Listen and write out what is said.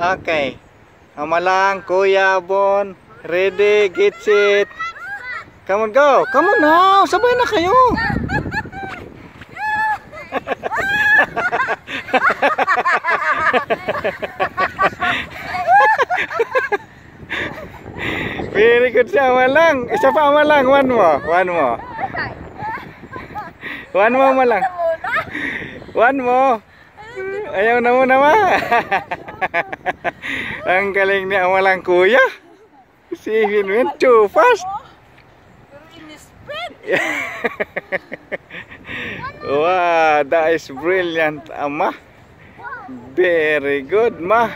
Okay. Amalang, Kuya Bon. Ready, get set. Come on, go. Come on now. Sabay na kayo. Very good siya, Amalang. Isa pa, Amalang. One more. One more. One more, Amalang. One more. Ayaw na muna, ma. Ang galing ni Amalang, Kuya. Si Even went too fast. Wow, that is brilliant, Ama. Very good, Ma.